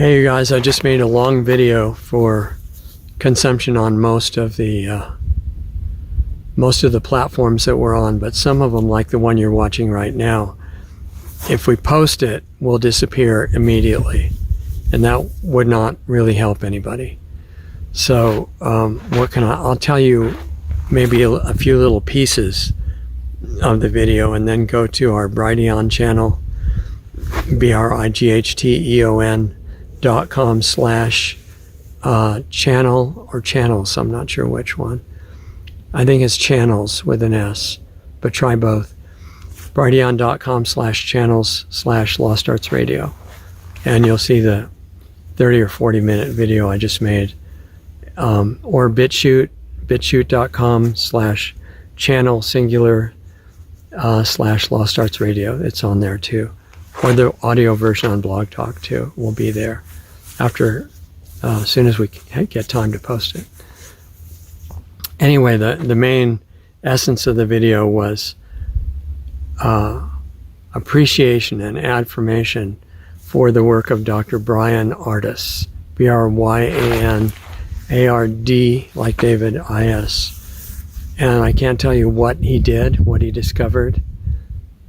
Hey you guys, I just made a long video for consumption on most of the platforms that we're on, but some of them, like the one you're watching right now, if we post it, will disappear immediately, and that would not really help anybody. So I'll tell you maybe a few little pieces of the video, and then go to our Brighteon channel, BRIGHTEON.com/channel or channels, I'm not sure which one. I think it's channels with an S, but try both. Brighteon.com/channels/Lost Arts Radio, and you'll see the 30 or 40 minute video I just made. Or BitChute, bitchute.com/channel singular /Lost Arts Radio. It's on there too. Or the audio version on Blog Talk too will be there after as soon as we get time to post it. Anyway, the main essence of the video was appreciation and affirmation for the work of Dr. Bryan Ardis, BRYANARD, like David, IS. And I can't tell you what he did, what he discovered,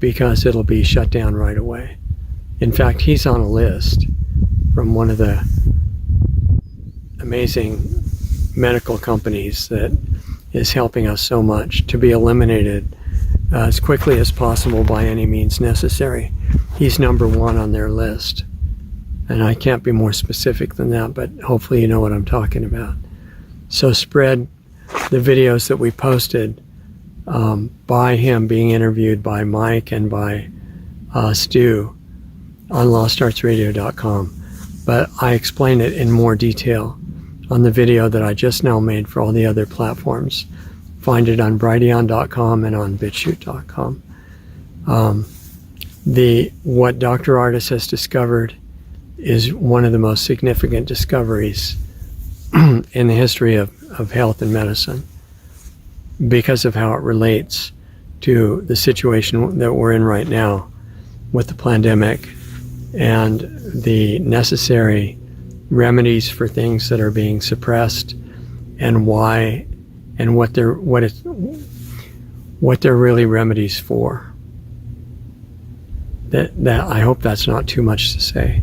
because it'll be shut down right away. In fact, he's on a list from one of the amazing medical companies that is helping us so much to be eliminated as quickly as possible by any means necessary. He's number one on their list. And I can't be more specific than that, but hopefully you know what I'm talking about. So spread the videos that we posted by him being interviewed by Mike and by Stu on lostartsradio.com. But I explain it in more detail on the video that I just now made for all the other platforms. Find it on Brighteon.com and on BitChute.com. What Dr. Ardis has discovered is one of the most significant discoveries in the history of health and medicine, because of how it relates to the situation that we're in right now with the pandemic and the necessary remedies for things that are being suppressed, and why, and what they're really remedies for. That I hope that's not too much to say.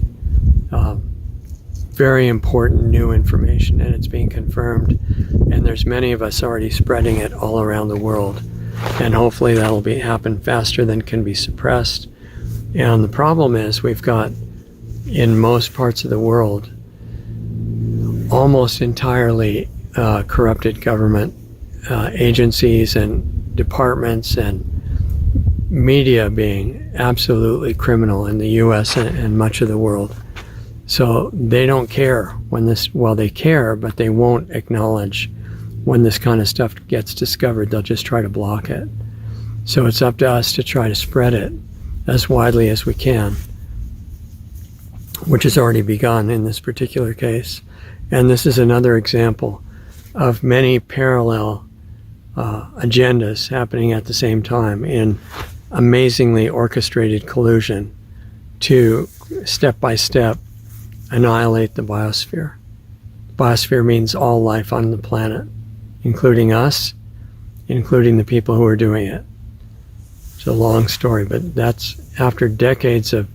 Very important new information, and it's being confirmed, and there's many of us already spreading it all around the world, and hopefully that'll happen faster than can be suppressed. And the problem is, we've got in most parts of the world almost entirely corrupted government agencies and departments, and media being absolutely criminal in the US and much of the world. So they don't care when they care, but they won't acknowledge when this kind of stuff gets discovered. They'll just try to block it. So it's up to us to try to spread it as widely as we can, which has already begun in this particular case. And this is another example of many parallel agendas happening at the same time in amazingly orchestrated collusion to step by step annihilate the biosphere. Biosphere means all life on the planet, including us, including the people who are doing it. It's a long story, but that's after decades of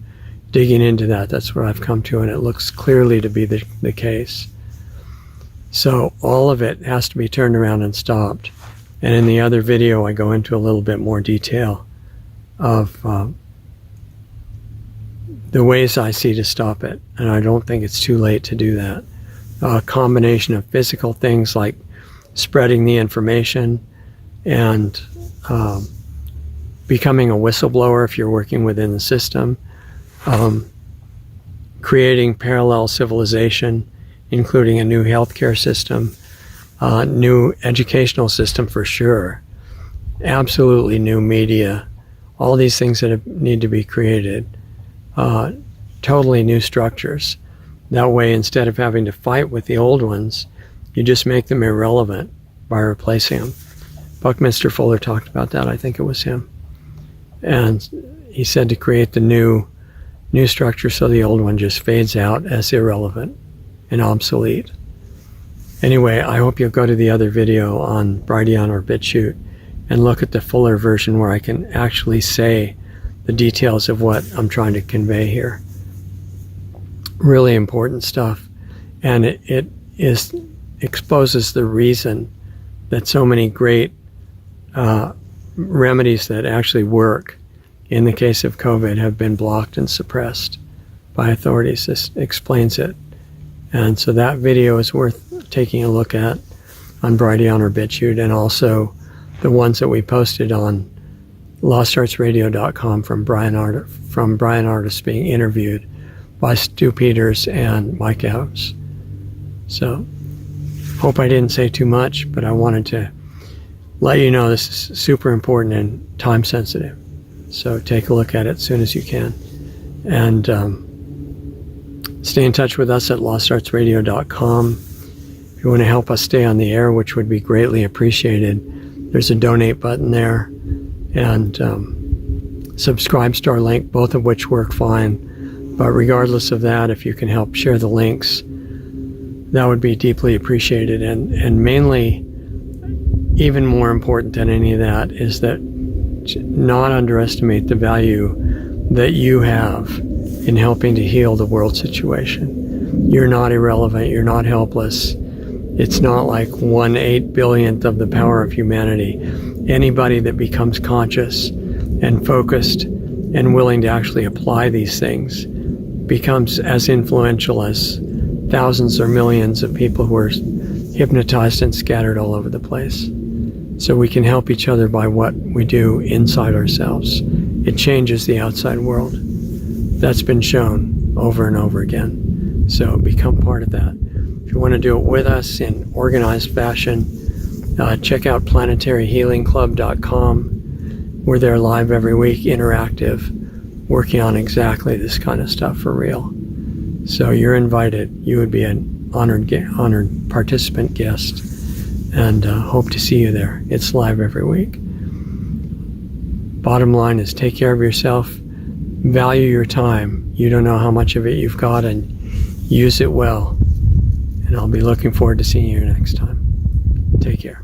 digging into that, that's what I've come to, and it looks clearly to be the case. So all of it has to be turned around and stopped. And in the other video, I go into a little bit more detail of the ways I see to stop it, and I don't think it's too late to do that. A combination of physical things like spreading the information and becoming a whistleblower if you're working within the system, creating parallel civilization, including a new healthcare system, new educational system for sure, absolutely new media, all these things that need to be created. Totally new structures. That way, instead of having to fight with the old ones, you just make them irrelevant by replacing them. Buckminster Fuller talked about that. I think it was him. And he said to create the new new structure so the old one just fades out as irrelevant and obsolete. Anyway, I hope you'll go to the other video on Brighteon or BitChute and look at the fuller version where I can actually say the details of what I'm trying to convey here. Really important stuff, and it exposes the reason that so many great remedies that actually work in the case of COVID have been blocked and suppressed by authorities. This explains it. And so that video is worth taking a look at on Brighteon or BitChute, and also the ones that we posted on LostArtsRadio.com from Brian Artis being interviewed by Stu Peters and Mike Evans. So, hope I didn't say too much, but I wanted to let you know this is super important and time sensitive. So take a look at it as soon as you can. And stay in touch with us at LostArtsRadio.com. If you want to help us stay on the air, which would be greatly appreciated, there's a donate button there, and Subscribestar link, both of which work fine. But regardless of that, if you can help share the links, that would be deeply appreciated. And mainly, even more important than any of that, is that not underestimate the value that you have in helping to heal the world situation. You're not irrelevant. You're not helpless. It's not like 1/8 billionth of the power of humanity. Anybody that becomes conscious and focused and willing to actually apply these things becomes as influential as thousands or millions of people who are hypnotized and scattered all over the place. So we can help each other by what we do inside ourselves. It changes the outside world. That's been shown over and over again. So become part of that. If you want to do it with us in organized fashion, check out planetaryhealingclub.com. We're there live every week, interactive, working on exactly this kind of stuff for real. So you're invited. You would be an honored participant guest, and hope to see you there. It's live every week. Bottom line is, take care of yourself, value your time. You don't know how much of it you've got, and use it well. And I'll be looking forward to seeing you next time. Take care.